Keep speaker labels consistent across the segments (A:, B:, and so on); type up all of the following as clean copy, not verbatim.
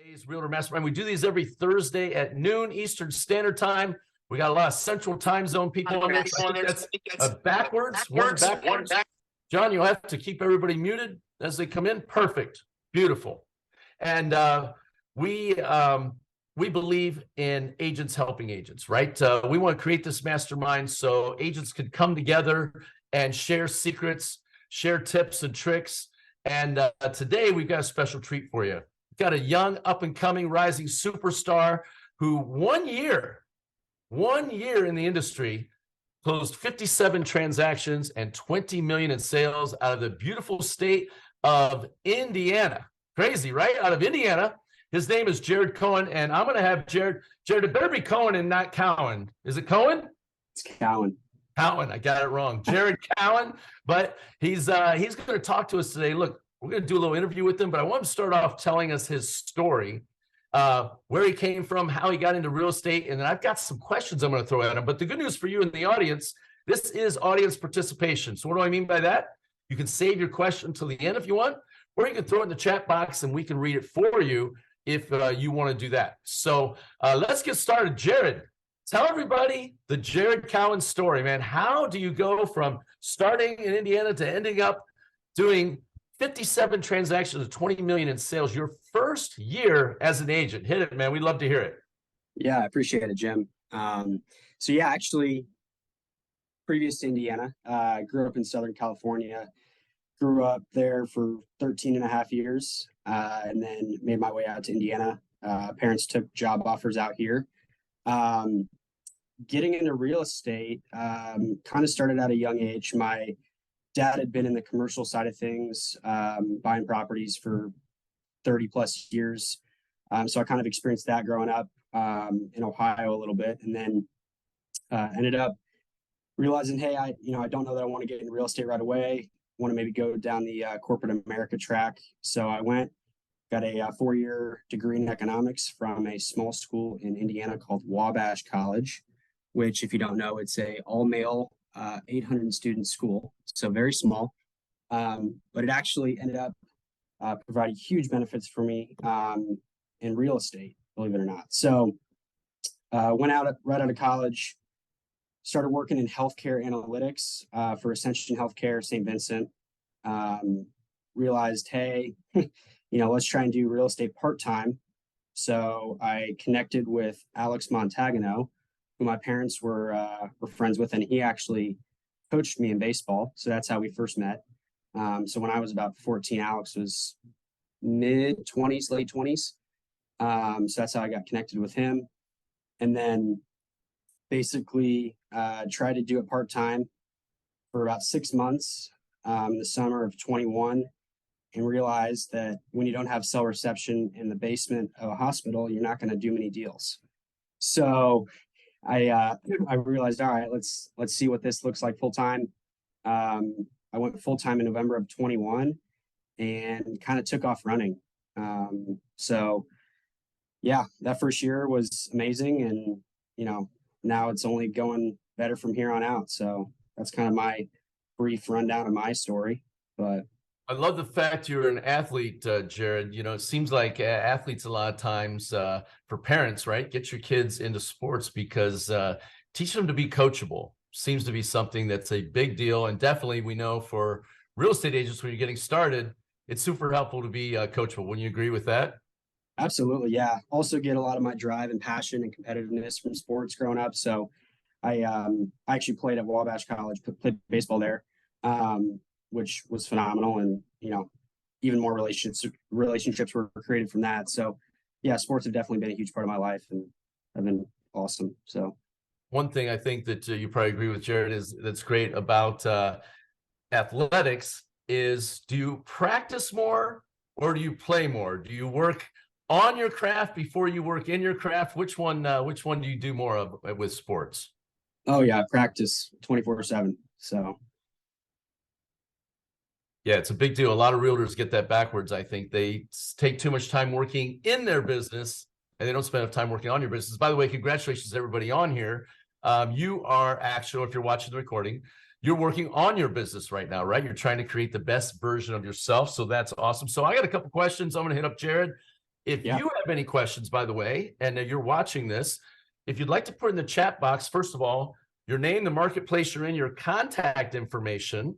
A: Today's Realtor Mastermind. We do these every Thursday at noon Eastern Standard Time. We got a lot of Central Time Zone people on there. So I think that's backwards. One backwards. John, you'll have to keep everybody muted as they come in. Perfect. Beautiful. And we believe in agents helping agents, right? We want to create this mastermind so agents can come together and share secrets, share tips and tricks. And today we've got a special treat for you. We've got a young, up-and-coming, rising superstar who 1 year in the industry closed 57 transactions and 20 million in sales out of the beautiful state of Indiana. Crazy, right? Out of Indiana. His name is Jared Cowen, and I'm going to have Jared, it better be Cohen and not Cowen. Is it Cohen?
B: It's Cowen.
A: Cowen, I got it wrong. Jared Cowen, but he's going to talk to us today. Look, we're going to do a little interview with him, but I want him to start off telling us his story, where he came from, how he got into real estate, and then I've got some questions I'm going to throw at him. But the good news for you in the audience, this is audience participation. So what do I mean by that? You can save your question until the end if you want, or you can throw it in the chat box and we can read it for you if you want to do that. So let's get started. Jared, tell everybody the Jared Cowen story, man. How do you go from starting in Indiana to ending up doing 57 transactions of 20 million in sales your first year as an agent? Hit it, man. We'd love to hear it.
B: Yeah, I appreciate it, Jim. So yeah, actually, previous to Indiana, grew up in Southern California, grew up there for 13 and a half years, and then made my way out to Indiana. Parents took job offers out here. Getting into real estate kind of started at a young age. My dad had been in the commercial side of things, buying properties for 30 plus years. So I kind of experienced that growing up in Ohio a little bit, and then ended up realizing, hey, I don't know that I want to get into real estate right away. Want to maybe go down the corporate America track. So I got a 4-year degree in economics from a small school in Indiana called Wabash College, which, if you don't know, it's a all-male 800 student school, so very small, but it actually ended up providing huge benefits for me in real estate, believe it or not. So went right out of college, started working in healthcare analytics for Ascension Healthcare, St. Vincent. Realized, hey, let's try and do real estate part-time. So I connected with Alex Montagano, who my parents were friends with, and he actually coached me in baseball. So that's how we first met. So when I was about 14, Alex was mid-20s, late 20s. So that's how I got connected with him. And then basically tried to do it part-time for about 6 months in the summer of 21, and realized that when you don't have cell reception in the basement of a hospital, you're not going to do many deals. So I realized, all right, let's see what this looks like full time. I went full time in November of 21 and kind of took off running. So yeah, that first year was amazing, and now it's only going better from here on out. So that's kind of my brief rundown of my story. But
A: I love the fact you're an athlete, Jared. It seems like athletes a lot of times for parents, right? Get your kids into sports because teach them to be coachable seems to be something that's a big deal. And definitely we know for real estate agents, when you're getting started, it's super helpful to be coachable. Wouldn't you agree with that?
B: Absolutely. Yeah. Also get a lot of my drive and passion and competitiveness from sports growing up. So I actually played at Wabash College, played baseball there. Which was phenomenal, and even more relationships were created from that. So yeah, sports have definitely been a huge part of my life and have been awesome. So
A: one thing I think that you probably agree with, Jared, is that's great about athletics is, do you practice more or do you play more? Do you work on your craft before you work in your craft? Which one do you do more of with sports?
B: Oh yeah, I practice 24/7. So
A: yeah, it's a big deal. A lot of realtors get that backwards. I think they take too much time working in their business and they don't spend enough time working on your business. By the way, congratulations to everybody on here. You are actually, if you're watching the recording, you're working on your business right now, right? You're trying to create the best version of yourself. So that's awesome. So I got a couple questions I'm going to hit up Jared. If
B: Yeah.
A: you have any questions, by the way, and you're watching this, if you'd like to put in the chat box, first of all, your name, the marketplace you're in, your contact information,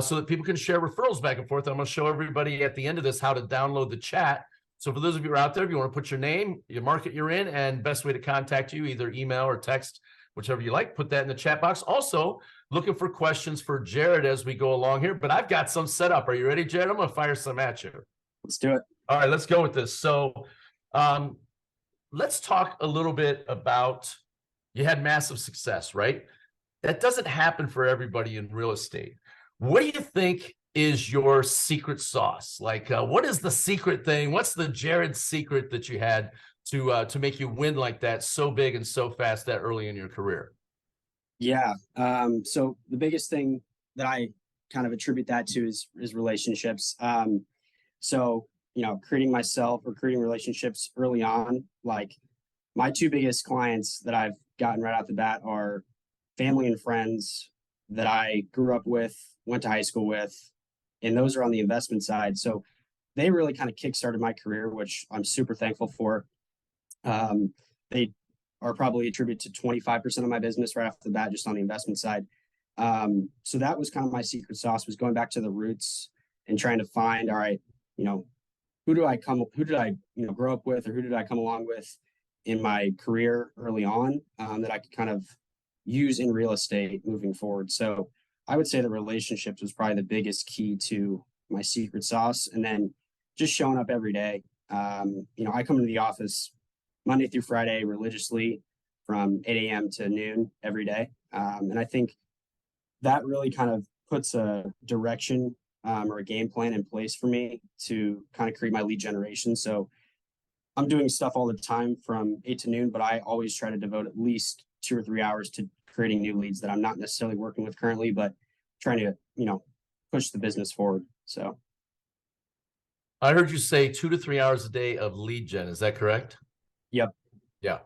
A: so that people can share referrals back and forth. I'm going to show everybody at the end of this how to download the chat. So for those of you who are out there, if you want to put your name, your market you're in, and best way to contact you, either email or text, whichever you like, put that in the chat box. Also, looking for questions for Jared as we go along here, but I've got some set up. Are you ready, Jared? I'm going to fire some at you.
B: Let's do it.
A: All right, let's go with this. So let's talk a little bit about, you had massive success, right? That doesn't happen for everybody in real estate. What do you think is your secret sauce? Like, what is the secret thing? What's the Jared secret that you had to make you win like that, so big and so fast that early in your career?
B: Yeah. So the biggest thing that I kind of attribute that to is relationships. So, creating relationships early on, like my two biggest clients that I've gotten right out the bat are family and friends that I grew up with, went to high school with, and those are on the investment side. So they really kind of kickstarted my career, which I'm super thankful for. They are probably attributed to 25% of my business right off the bat, just on the investment side. So that was kind of my secret sauce, was going back to the roots and trying to find, all right, who did I grow up with, or who did I come along with in my career early on, that I could kind of use in real estate moving forward. So I would say the relationships was probably the biggest key to my secret sauce. And then just showing up every day. I come into the office Monday through Friday religiously from 8 a.m. to noon every day. And I think that really kind of puts a direction or a game plan in place for me to kind of create my lead generation. So I'm doing stuff all the time from 8 to noon, but I always try to devote at least 2 or 3 hours to creating new leads that I'm not necessarily working with currently, but trying to, push the business forward. So
A: I heard you say 2 to 3 hours a day of lead gen. Is that correct?
B: Yep.
A: Yeah.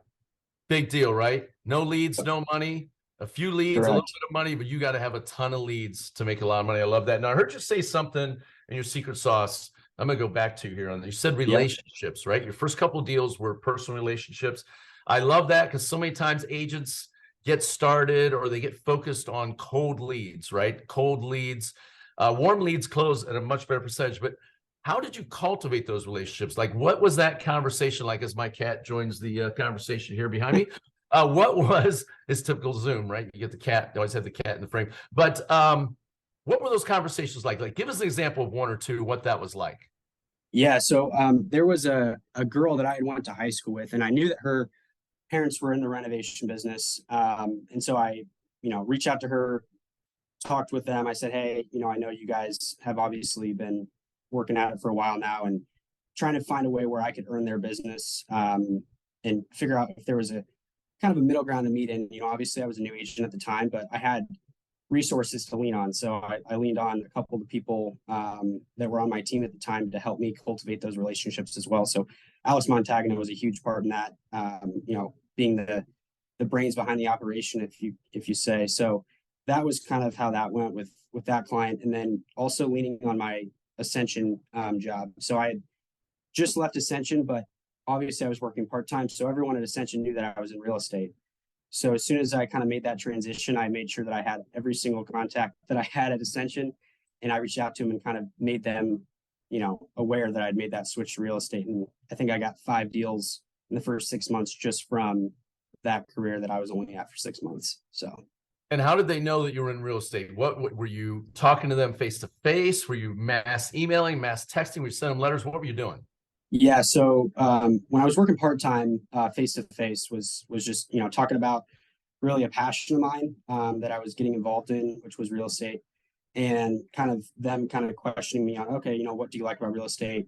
A: Big deal, right? No leads, no money. A few leads,
B: Correct.
A: a little bit of money, but you got to have a ton of leads to make a lot of money. I love that. Now, I heard you say something in your secret sauce. I'm going to go back to here on. You said relationships, right? Your first couple of deals were personal relationships. I love that, because so many times agents get started or they get focused on cold leads, right? Cold leads, warm leads close at a much better percentage. But how did you cultivate those relationships? Like, what was that conversation like, as my cat joins the conversation here behind me? What was, it's typical Zoom, right? You get the cat, you always have the cat in the frame. But what were those conversations like? Like, give us an example of one or two, what that was like.
B: Yeah. So there was a girl that I had went to high school with, and I knew that her parents were in the renovation business. And so I, reached out to her, talked with them. I said, hey, I know you guys have obviously been working at it for a while now, and trying to find a way where I could earn their business, and figure out if there was a kind of a middle ground to meet in. Obviously I was a new agent at the time, but I had resources to lean on. So I leaned on a couple of the people that were on my team at the time to help me cultivate those relationships as well. So Alex Montagno was a huge part in that, being the brains behind the operation, if you say. So that was kind of how that went with that client. And then also leaning on my Ascension job. So I had just left Ascension, but obviously I was working part-time. So everyone at Ascension knew that I was in real estate. So as soon as I kind of made that transition, I made sure that I had every single contact that I had at Ascension, and I reached out to them and kind of made them, aware that I'd made that switch to real estate. And I think I got 5 deals in the first 6 months just from that career that I was only at for 6 months. So.
A: And how did they know that you were in real estate? What were you talking to them face to face? Were you mass emailing, mass texting? Were you sending them letters? What were you doing?
B: Yeah. So when I was working part-time, face to face was just, talking about really a passion of mine that I was getting involved in, which was real estate, and kind of them kind of questioning me on, okay, what do you like about real estate?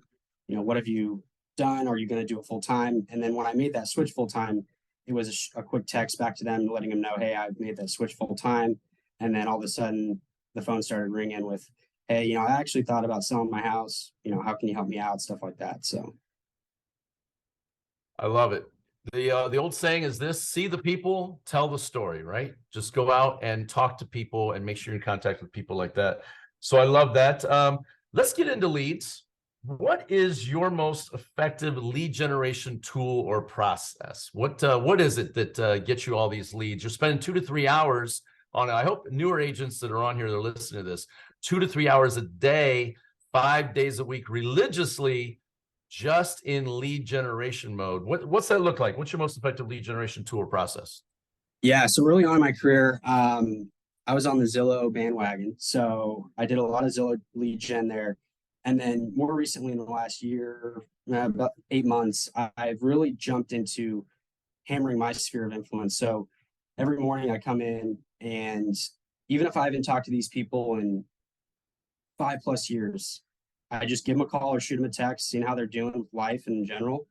B: What have you done? Are you going to do it full time? And then when I made that switch full time, it was a quick text back to them, letting them know, hey, I've made that switch full time. And then all of a sudden the phone started ringing with, hey, I actually thought about selling my house. How can you help me out? Stuff like that. So.
A: I love it. The old saying is this: see the people, tell the story, right? Just go out and talk to people and make sure you're in contact with people like that. So I love that. Let's get into leads. what is your most effective lead generation tool or process? What is it that gets you all these leads? You're spending 2 to 3 hours on it. I hope newer agents that are on here, they're listening to this, 2 to 3 hours a day, 5 days a week, religiously, just in lead generation mode. What's that look like? What's your most effective lead generation tool or process?
B: Yeah, so early on in my career, I was on the Zillow bandwagon. So I did a lot of Zillow lead gen there. And then more recently, in the last year, about 8 months, I've really jumped into hammering my sphere of influence. So every morning I come in, and even if I haven't talked to these people in 5+ years, I just give them a call or shoot them a text, seeing how they're doing with life in general.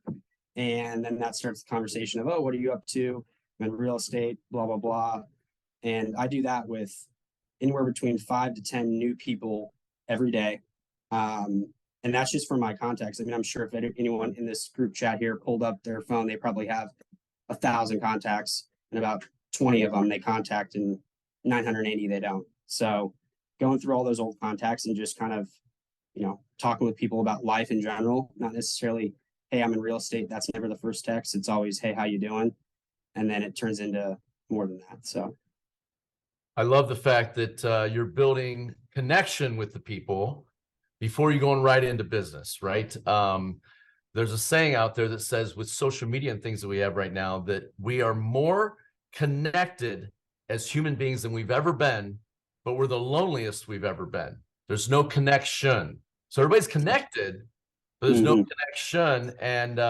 B: And then that starts the conversation of, oh, what are you up to? I'm in real estate, blah, blah, blah. And I do that with anywhere between 5 to 10 new people every day. And that's just for my contacts. I mean, I'm sure if anyone in this group chat here pulled up their phone, they probably have 1,000 contacts, and about 20 of them they contact, and 980 they don't. So going through all those old contacts and just kind of, talking with people about life in general, not necessarily, hey, I'm in real estate. That's never the first text. It's always, hey, how you doing? And then it turns into more than that. So
A: I love the fact that you're building connection with the people before you're going right into business, right? There's a saying out there that says, with social media and things that we have right now, that we are more connected as human beings than we've ever been, but we're the loneliest we've ever been. There's no connection. So everybody's connected, but there's no connection. And,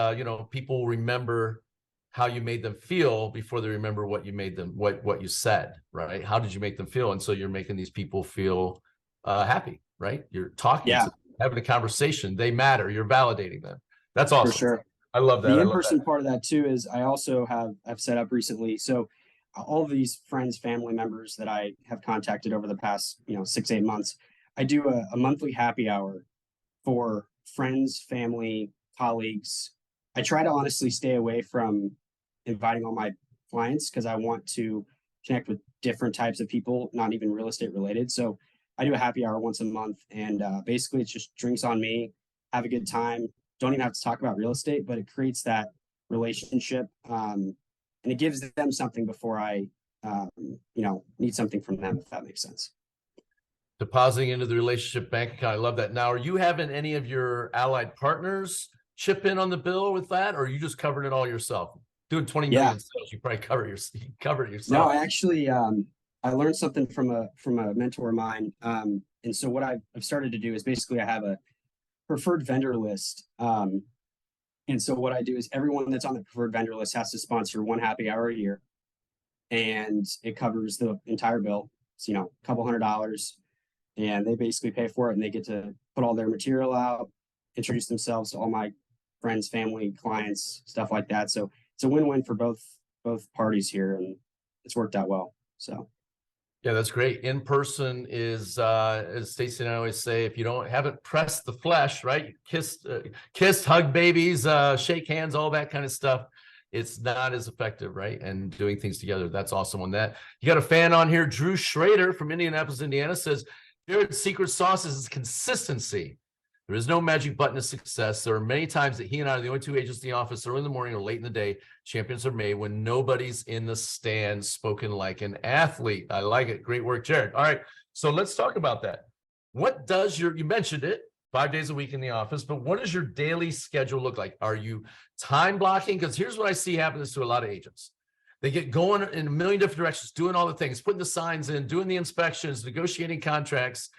A: people remember how you made them feel before they remember what you made them, what you said, right? How did you make them feel? And so you're making these people feel happy, right? You're talking to them, having a conversation. They matter. You're validating them. That's awesome.
B: For sure.
A: I love that.
B: The in-person part of that too is I also I've set up recently. So all of these friends, family members that I have contacted over the past, 6-8 months, I do a monthly happy hour for friends, family, colleagues. I try to honestly stay away from inviting all my clients because I want to connect with different types of people, not even real estate related. So I do a happy hour once a month, and basically it's just drinks on me, have a good time. Don't even have to talk about real estate, but it creates that relationship, and it gives them something before I, need something from them, if that makes sense.
A: Depositing into the relationship bank account. I love that. Now, are you having any of your allied partners chip in on the bill with that, or are you just covering it all yourself? Doing 20 million sales, you probably cover it yourself.
B: No, I actually, I learned something from a mentor of mine. And so what I've started to do is basically I have a preferred vendor list. And so what I do is everyone that's on the preferred vendor list has to sponsor one happy hour a year, and it covers the entire bill. It's, a couple $100, and they basically pay for it, and they get to put all their material out, introduce themselves to all my friends, family, clients, stuff like that. So it's a win-win for both parties here, and it's worked out well. So
A: yeah, that's great. In person is, as Stacey and I always say, if you haven't pressed the flesh, right? Kissed, hug babies, shake hands, all that kind of stuff. It's not as effective, right? And doing things together. That's awesome on that. You got a fan on here, Drew Schrader from Indianapolis, Indiana, says, Jared's secret sauce is consistency. There is no magic button to success. There are many times that he and I are the only two agents in the office early in the morning or late in the day. Champions are made when nobody's in the stand, spoken like an athlete. I like it. Great work, Jared. All right. So let's talk about that. What does you mentioned it, 5 days a week in the office, but what does your daily schedule look like? Are you time blocking? Because here's what I see happens to a lot of agents. They get going in a million different directions, doing all the things, putting the signs in, doing the inspections, negotiating contracts,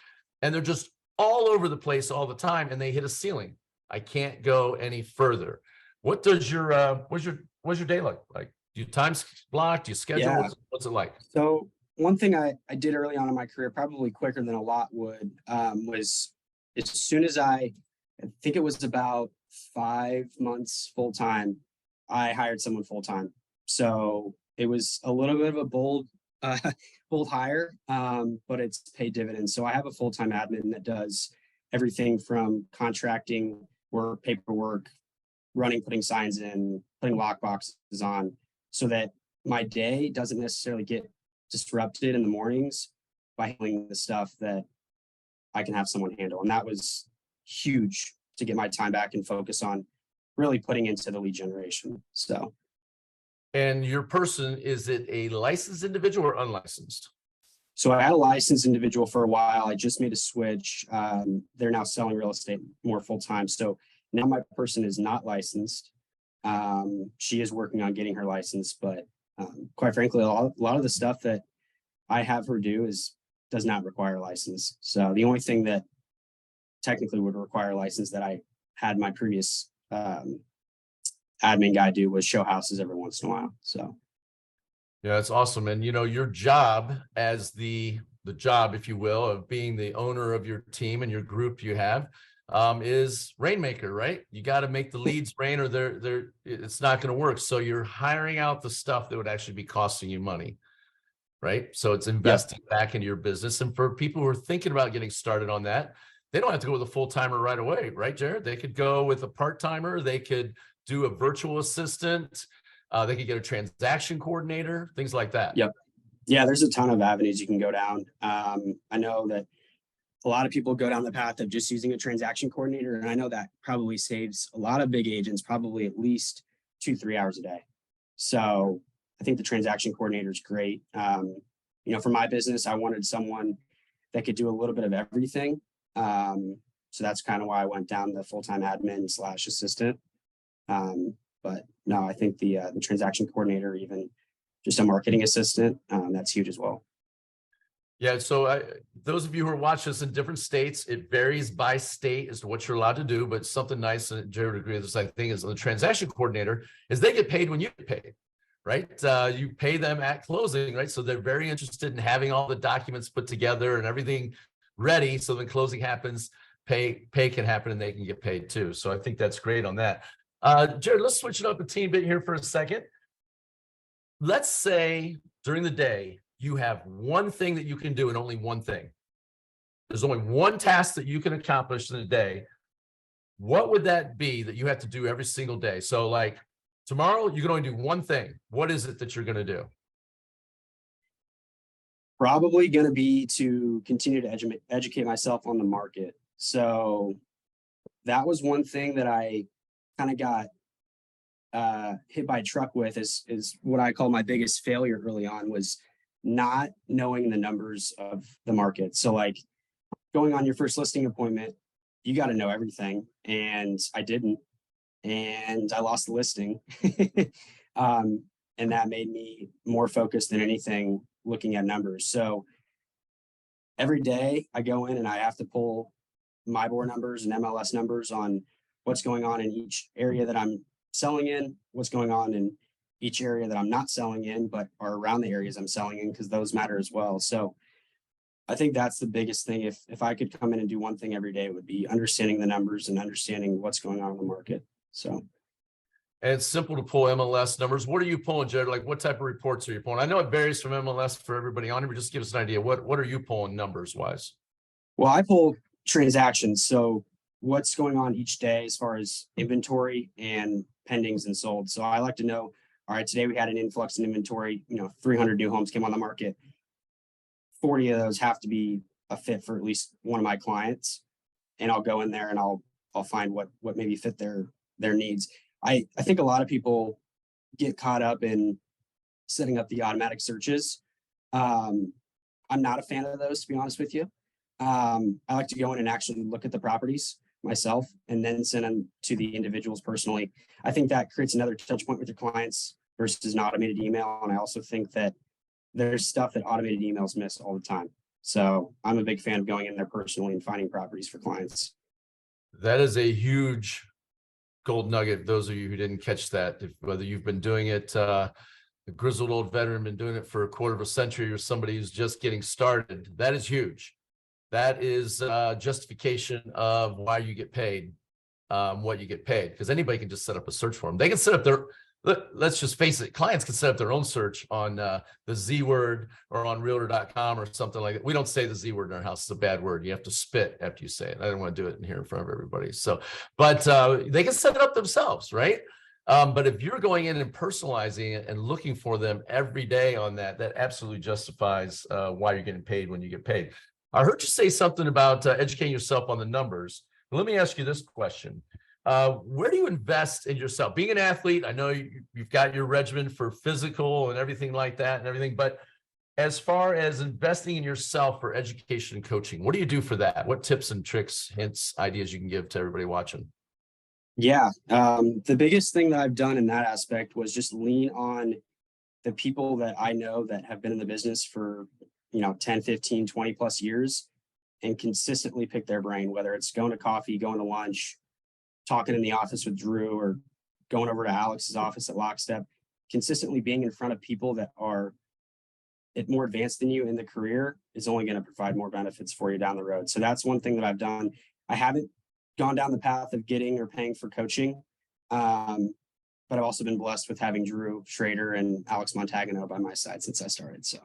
A: and they're just all over the place all the time, and they hit a ceiling. I can't go any further. What does your what's your day look like? Do you time block? Do you schedule?
B: Yeah.
A: What's it like?
B: So one thing I did early on in my career, probably quicker than a lot would, was as soon as I think it was about 5 months full time, I hired someone full time. So it was a little bit of a bold hire, but it's paid dividends. So I have a full-time admin that does everything from contracting work, paperwork, putting signs in, putting lock boxes on, so that my day doesn't necessarily get disrupted in the mornings by handling the stuff that I can have someone handle. And that was huge to get my time back and focus on really putting into the lead generation. So.
A: And your person, is it a licensed individual or unlicensed?
B: So I had a licensed individual for a while. I just made a switch. They're now selling real estate more full time. So now my person is not licensed. She is working on getting her license, but quite frankly, a lot of the stuff that I have her do does not require a license. So the only thing that technically would require a license that I had my previous admin guy do was show houses every once in a while. So.
A: Yeah, that's awesome. And your job as the job, if you will, of being the owner of your team and your group you have, is rainmaker, right? You got to make the leads rain, or it's not going to work. So you're hiring out the stuff that would actually be costing you money, right? So it's investing back into your business. And for people who are thinking about getting started on that, they don't have to go with a full-timer right away, right, Jared? They could go with a part-timer. They could do a virtual assistant. They could get a transaction coordinator, things like that.
B: Yep. Yeah, there's a ton of avenues you can go down. I know that a lot of people go down the path of just using a transaction coordinator. And I know that probably saves a lot of big agents, probably at least 2-3 hours a day. So I think the transaction coordinator is great. For my business, I wanted someone that could do a little bit of everything. So that's kind of why I went down the full-time admin / assistant. But no, I think the transaction coordinator, even just a marketing assistant, that's huge as well.
A: Yeah. So those of you who are watching this in different states, it varies by state as to what you're allowed to do. But something nice, and Jared would agree with this, I think, is the transaction coordinator is they get paid when you get paid, right? You pay them at closing, right? So they're very interested in having all the documents put together and everything ready. So when closing happens, pay can happen and they can get paid too. So I think that's great on that. Jared, let's switch it up a teeny bit here for a second. Let's say during the day, you have one thing that you can do and only one thing. There's only one task that you can accomplish in a day. What would that be that you have to do every single day? So like tomorrow, you can only do one thing. What is it that you're going to do?
B: Probably going to be to continue to educate myself on the market. So that was one thing that I kind of got hit by a truck with is what I call my biggest failure early on, was not knowing the numbers of the market. So like going on your first listing appointment, you got to know everything. And I didn't, and I lost the listing. And that made me more focused than anything looking at numbers. So every day I go in and I have to pull MIBOR numbers and MLS numbers on what's going on in each area that I'm selling in, what's going on in each area that I'm not selling in, but are around the areas I'm selling in, because those matter as well. So I think that's the biggest thing. If I could come in and do one thing every day, it would be understanding the numbers and understanding what's going on in the market. So.
A: And it's simple to pull MLS numbers. What are you pulling, Jared? Like what type of reports are you pulling? I know it varies from MLS for everybody on it, but just give us an idea. What are you pulling numbers wise?
B: Well, I pull transactions. So what's going on each day as far as inventory and pendings and sold. So I like to know, all right, today we had an influx in inventory, 300 new homes came on the market. 40 of those have to be a fit for at least one of my clients. And I'll go in there and I'll find what maybe fit their needs. I think a lot of people get caught up in setting up the automatic searches. I'm not a fan of those, to be honest with you. I like to go in and actually look at the properties myself and then send them to the individuals personally. I think that creates another touch point with your clients versus an automated email. And I also think that there's stuff that automated emails miss all the time. So I'm a big fan of going in there personally and finding properties for clients.
A: That is a huge gold nugget. Those of you who didn't catch that, whether you've been doing it, a grizzled old veteran, been doing it for a quarter of a century, or somebody who's just getting started, that is huge. That is justification of why you get paid, what you get paid, because anybody can just set up a search for them. They can set up their, let's just face it, clients can set up their own search on the Z word or on realtor.com or something like that. We don't say the Z word in our house. It's a bad word. You have to spit after you say it. I don't want to do it in here in front of everybody. So, but they can set it up themselves, right? But if you're going in and personalizing it and looking for them every day on that, that absolutely justifies why you're getting paid when you get paid. I heard you say something about educating yourself on the numbers. Let me ask you this question. Where do you invest in yourself? Being an athlete, I know you've got your regimen for physical and everything like that and everything, but as far as investing in yourself for education and coaching, what do you do for that? What tips and tricks, hints, ideas you can give to everybody watching?
B: Yeah. The biggest thing that I've done in that aspect was just lean on the people that I know that have been in the business for, 10, 15, 20 plus years, and consistently pick their brain, whether it's going to coffee, going to lunch, talking in the office with Drew, or going over to Alex's office at Lockstep, consistently being in front of people that are more advanced than you in the career is only going to provide more benefits for you down the road. So that's one thing that I've done. I haven't gone down the path of getting or paying for coaching. But I've also been blessed with having Drew Schrader and Alex Montagano by my side since I started. So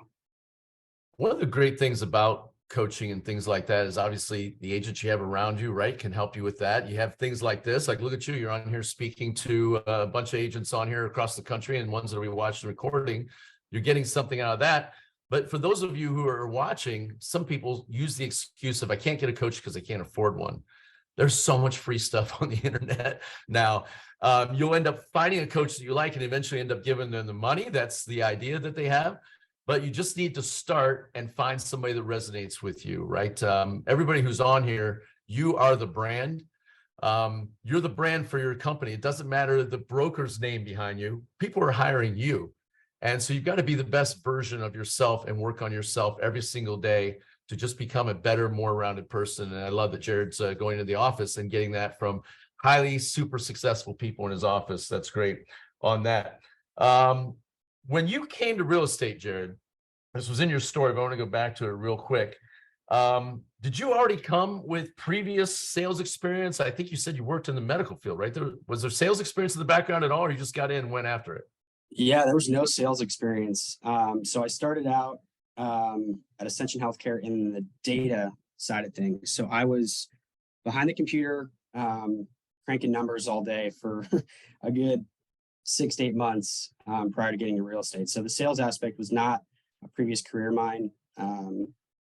A: one of the great things about coaching and things like that is obviously the agents you have around you, right, can help you with that. You have things like this, like look at you, you're on here speaking to a bunch of agents on here across the country and ones that we watched the recording. You're getting something out of that. But for those of you who are watching, some people use the excuse of I can't get a coach because I can't afford one. There's so much free stuff on the internet now. You'll end up finding a coach that you like and eventually end up giving them the money. That's the idea that they have. But you just need to start and find somebody that resonates with you, right? Everybody who's on here, you are the brand. You're the brand for your company. It doesn't matter the broker's name behind you. People are hiring you. And so you've got to be the best version of yourself and work on yourself every single day to just become a better, more rounded person. And I love that Jared's going to the office and getting that from highly super successful people in his office. That's great on that. When you came to real estate, Jared, this was in your story, but I want to go back to it real quick. Did you already come with previous sales experience? I think you said you worked in the medical field, right? Was there sales experience in the background at all, or you just got in and went after it?
B: Yeah, there was no sales experience. So I started out at Ascension Healthcare in the data side of things. So I was behind the computer, cranking numbers all day for a good 6 to 8 months prior to getting to real estate. So the sales aspect was not a previous career of mine,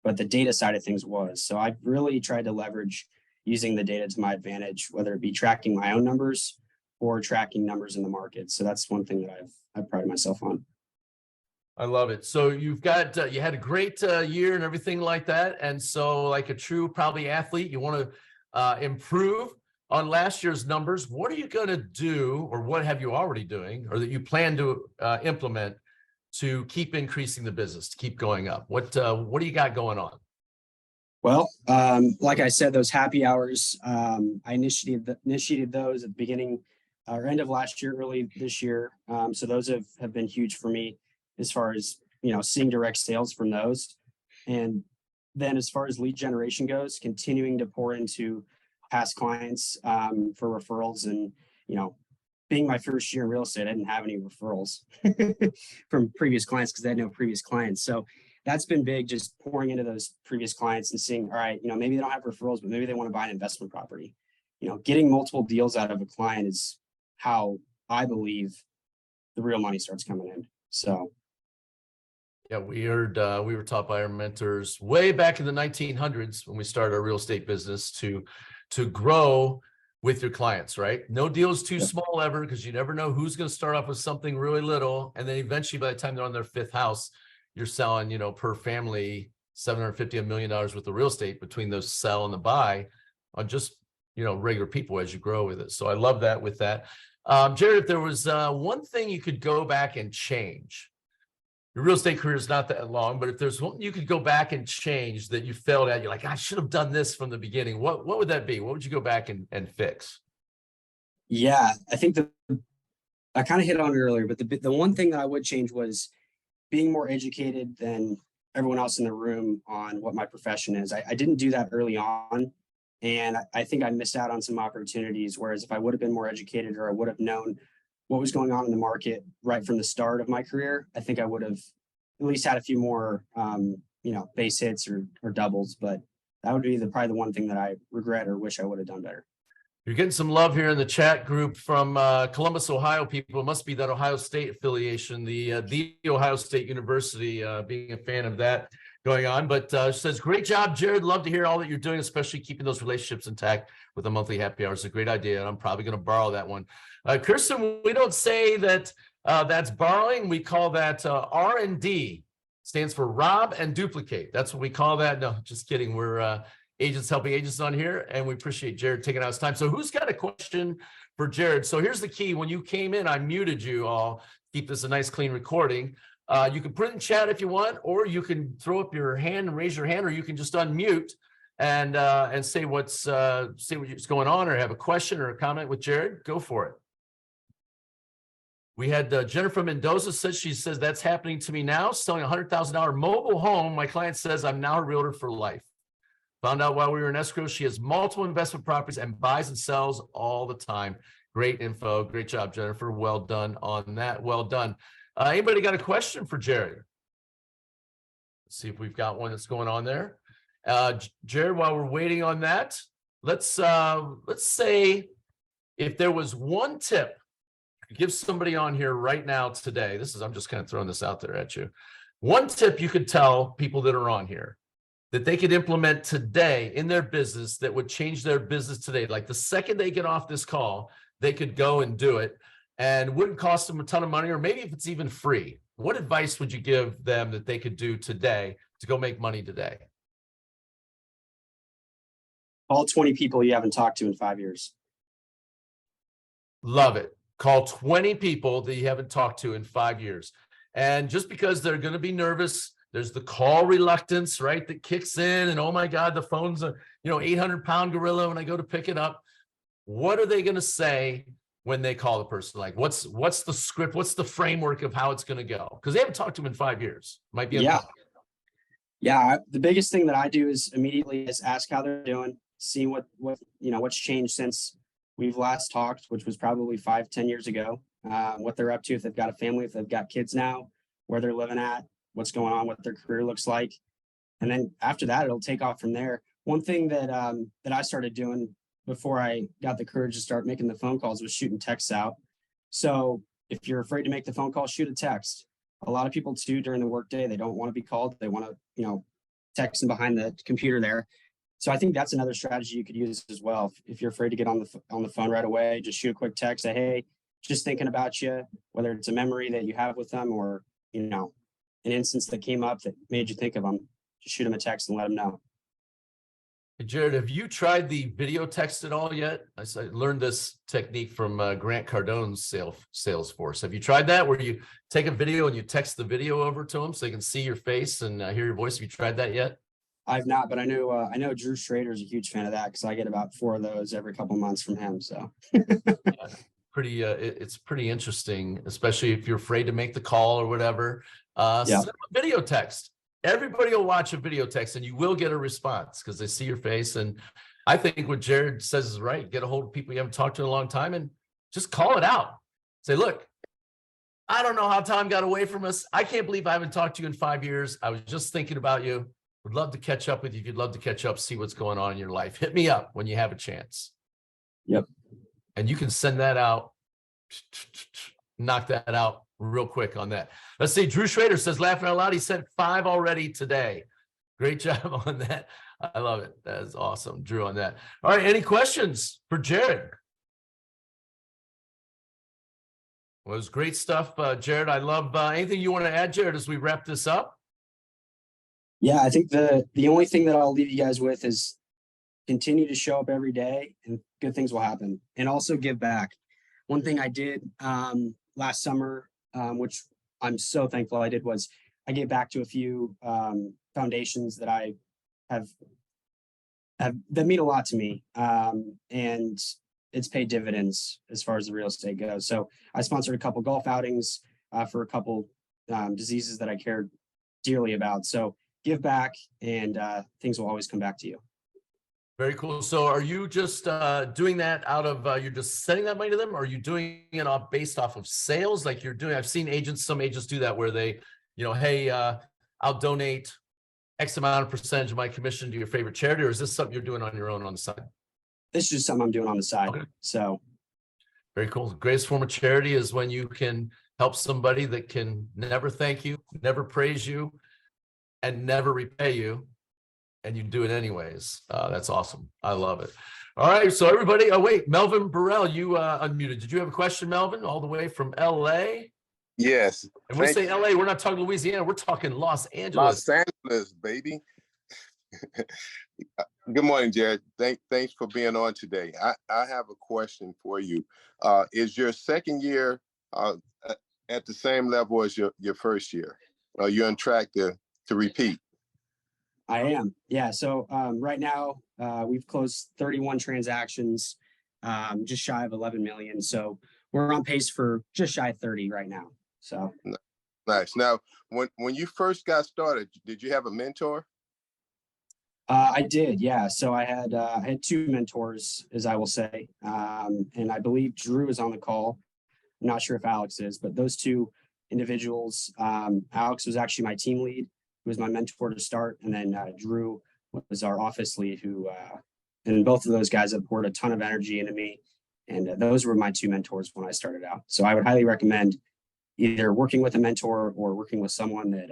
B: but the data side of things was. So I really tried to leverage using the data to my advantage, whether it be tracking my own numbers or tracking numbers in the market. So that's one thing that I've prided myself on.
A: I love it. So you've got, you had a great year and everything like that. And so like a true probably athlete, you want to improve on last year's numbers. What are you going to do, or what have you already doing, or that you plan to implement to keep increasing the business, to keep going up? What do you got going on?
B: Well, like I said, those happy hours, I initiated those at the beginning or end of last year, early this year. So those have been huge for me as far as, seeing direct sales from those. And then as far as lead generation goes, continuing to pour into past clients for referrals. And, being my first year in real estate, I didn't have any referrals from previous clients because I had no previous clients. So that's been big, just pouring into those previous clients and seeing, all right, maybe they don't have referrals, but maybe they want to buy an investment property. Getting multiple deals out of a client is how I believe the real money starts coming in. So.
A: Yeah, we were taught by our mentors way back in the 1900s when we started our real estate business to grow with your clients, right? No deal is too small ever, because you never know who's going to start off with something really little. And then eventually by the time they're on their 5th house, you're selling, per family, $750 $1 million worth of real estate between those sell and the buy on just, regular people as you grow with it. So I love that with that. Jared, if there was one thing you could go back and change, your real estate career is not that long, but if there's one you could go back and change that you failed at, you're like, I should have done this from the beginning. What would that be? What would you go back and fix?
B: Yeah, I think I kind of hit on it earlier, but the one thing that I would change was being more educated than everyone else in the room on what my profession is. I didn't do that early on. And I think I missed out on some opportunities. Whereas if I would have been more educated, or I would have known what was going on in the market right from the start of my career, I think I would have at least had a few more, base hits or doubles. But that would be probably the one thing that I regret or wish I would have done better.
A: You're getting some love here in the chat group from Columbus, Ohio people. It must be that Ohio State affiliation, the Ohio State University, being a fan of that. going on, but says, great job, Jared. Love to hear all that you're doing, especially keeping those relationships intact with the monthly happy hour. It's a great idea, and I'm probably going to borrow that one. Kirsten, we don't say that that's borrowing. We call that R&D. Stands for rob and duplicate. That's what we call that. No, just kidding. We're agents helping agents on here, and we appreciate Jared taking out his time. So who's got a question for Jared? So here's the key. When you came in, I muted you all. Keep this a nice, clean recording. You can put it in chat if you want, or you can throw up your hand and raise your hand, or you can just unmute and say what's going on, or have a question or a comment with Jared. Go for it. We had Jennifer Mendoza says that's happening to me now, selling a $100,000 mobile home. My client says I'm now a realtor for life. Found out while we were in escrow, she has multiple investment properties and buys and sells all the time. Great info. Great job, Jennifer. Well done on that. Well done. Anybody got a question for Jared? Let's see if we've got one that's going on there. Jared, while we're waiting on that, let's say if there was one tip to give somebody on here right now today, I'm just kind of throwing this out there at you. One tip you could tell people that are on here that they could implement today in their business that would change their business today. Like the second they get off this call, they could go and do it and wouldn't cost them a ton of money, or maybe if it's even free. What advice would you give them that they could do today to go make money today?
B: All 20 people you haven't talked to in 5 years.
A: Love it. Call 20 people that you haven't talked to in 5 years. And just because they're going to be nervous, there's the call reluctance, right? That kicks in, and oh my God, the phone's a 800-pound gorilla when I go to pick it up. What are they going to say when they call the person? Like, what's the script? What's the framework of how it's going to go? Because they haven't talked to them in 5 years. Might be.
B: Yeah. The biggest thing that I do is immediately ask how they're doing, see what's changed since we've last talked, which was probably 5-10 years ago. What they're up to, if they've got a family, if they've got kids now, where they're living at, what's going on, what their career looks like. And then after that, it'll take off from there. One thing that I started doing before I got the courage to start making the phone calls was shooting texts out. So if you're afraid to make the phone call, shoot a text. A lot of people too, during the workday, they don't want to be called. They want to, text them behind the computer there. So I think that's another strategy you could use as well. If you're afraid to get on the phone right away, just shoot a quick text. Say, hey, just thinking about you, whether it's a memory that you have with them or, an instance that came up that made you think of them. Just shoot them a text and let them know.
A: Hey, Jared, have you tried the video text at all yet? I learned this technique from Grant Cardone's Salesforce. Have you tried that, where you take a video and you text the video over to them so they can see your face and hear your voice? Have you tried that yet?
B: I've not, but I know Drew Schrader is a huge fan of that because I get about 4 of those every couple of months from him. So
A: it's pretty interesting, especially if you're afraid to make the call or whatever. Send a video text. Everybody will watch a video text and you will get a response because they see your face. And I think what Jared says is right. Get a hold of people you haven't talked to in a long time and just call it out. Say, look, I don't know how time got away from us. I can't believe I haven't talked to you in 5 years. I was just thinking about you. Would love to catch up with you. If you'd love to catch up, see what's going on in your life. Hit me up when you have a chance.
B: Yep.
A: And you can send that out, knock that out real quick on that. Let's see. Drew Schrader says, laughing out loud, he sent 5 already today. Great job on that. I love it. That is awesome, Drew, on that. All right. Any questions for Jared? Well, it was great stuff, Jared. I love anything you want to add, Jared, as we wrap this up?
B: Yeah, I think the only thing that I'll leave you guys with is continue to show up every day and good things will happen, and also give back. One thing I did last summer, which I'm so thankful I did, was I gave back to a few foundations that I have that mean a lot to me, and it's paid dividends as far as the real estate goes. So I sponsored a couple golf outings for a couple diseases that I cared dearly about. So give back, and things will always come back to you.
A: Very cool. So are you just doing that out of, you're just sending that money to them? Or are you doing it based off of sales? Like you're doing, I've seen some agents do that where they, hey, I'll donate X amount of percentage of my commission to your favorite charity. Or is this something you're doing on your own on the side?
B: This is just something I'm doing on the side. Okay. So.
A: Very cool. The greatest form of charity is when you can help somebody that can never thank you, never praise you, and never repay you, and you do it anyways. That's awesome. I love it. All right, so everybody, oh wait, Melvin Burrell, you unmuted. Did you have a question, Melvin, all the way from LA?
C: Yes.
A: And when we say LA, we're not talking Louisiana, we're talking Los Angeles.
C: Los Angeles, baby. Good morning, Jared. Thanks for being on today. I have a question for you. Is your second year at the same level as your first year? Are you on track to repeat?
B: I am. Yeah. So right now we've closed 31 transactions, just shy of 11 million. So we're on pace for just shy of 30 right now. So
C: nice. Now, when you first got started, did you have a mentor?
B: I did. Yeah. So I had two mentors, as I will say, and I believe Drew is on the call. I'm not sure if Alex is, but those two individuals. Alex was actually my team lead, who was my mentor to start, and then Drew was our office lead, who and both of those guys have poured a ton of energy into me, and those were my two mentors when I started out. So I would highly recommend either working with a mentor or working with someone that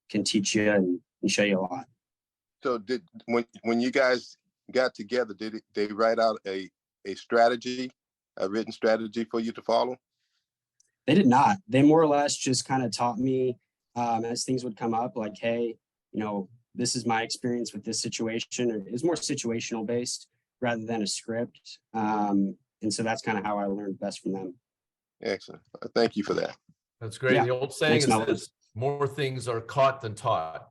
B: can teach you and show you a lot.
C: So when you guys got together, did they write out a strategy, a written strategy for you to follow?
B: They did not. They more or less just kind of taught me as things would come up, like, hey, this is my experience with this situation. It was more situational based rather than a script. And so that's kind of how I learned best from them.
C: Excellent. Thank you for that.
A: That's great.
B: Yeah.
A: The old saying
B: Thanks,
A: is more things are caught than taught.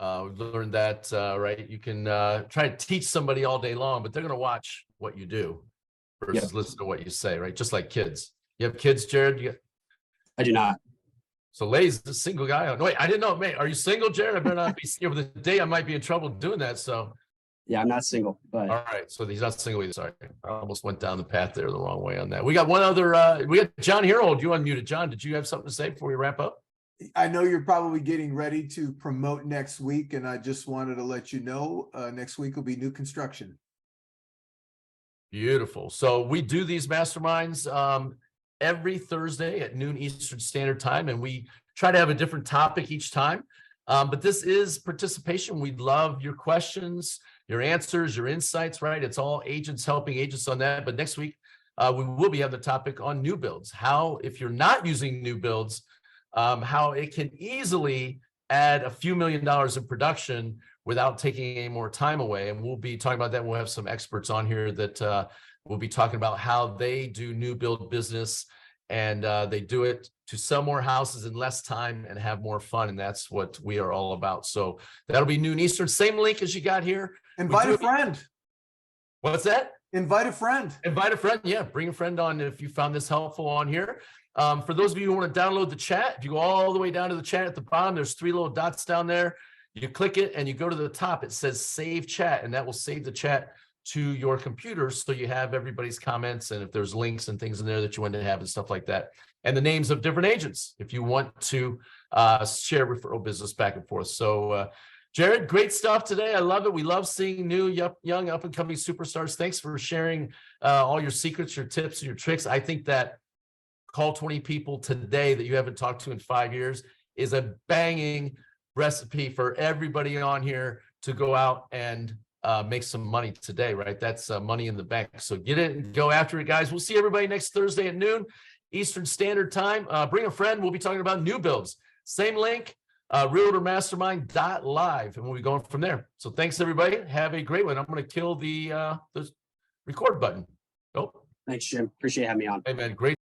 A: We've learned that, right? You can try to teach somebody all day long, but they're going to watch what you do versus listen to what you say, right? Just like kids. You have kids, Jared?
B: I do not.
A: So Lay's a single guy. No, wait, I didn't know. Man, are you single, Jared? I better not be single. The day I might be in trouble doing that. So,
B: yeah, I'm not single. But
A: all right, so he's not single either. Sorry, I almost went down the path there the wrong way on that. We got one other. We got John Herold. You unmuted, John. Did you have something to say before we wrap up?
D: I know you're probably getting ready to promote next week, and I just wanted to let you know next week will be new construction.
A: Beautiful. So we do these masterminds every Thursday at noon Eastern Standard Time, and we try to have a different topic each time. But this is participation. We'd love your questions, your answers, your insights, right? It's all agents helping agents on that. But next week, we will be having the topic on new builds. How, if you're not using new builds, how it can easily add a few $1 million in production without taking any more time away. And we'll be talking about that. We'll have some experts on here that we'll be talking about how they do new build business, and they do it to sell more houses in less time and have more fun. And that's what we are all about. So that'll be noon Eastern. Same link as you got here.
D: Invite a friend.
A: What's that?
D: Invite a friend.
A: Invite a friend. Yeah, bring a friend on if you found this helpful on here. For those of you who want to download the chat, if you go all the way down to the chat at the bottom, there's 3 little dots down there. You click it and you go to the top. It says save chat, and that will save the chat to your computer, so you have everybody's comments, and if there's links and things in there that you want to have and stuff like that, and the names of different agents if you want to share referral business back and forth. So Jared, great stuff today. I love it. We love seeing new young up and coming superstars. Thanks for sharing all your secrets, your tips, and your tricks. I think that call 20 people today that you haven't talked to in 5 years is a banging recipe for everybody on here to go out and make some money today, right? That's money in the bank. So get it and go after it, guys. We'll see everybody next Thursday at noon Eastern Standard Time. Bring a friend. We'll be talking about new builds. Same link, realtormastermind.live, and we'll be going from there. So thanks, everybody. Have a great one. I'm going to kill the record button. Oh,
B: thanks, Jim. Appreciate having me on.
A: hey, man. Great.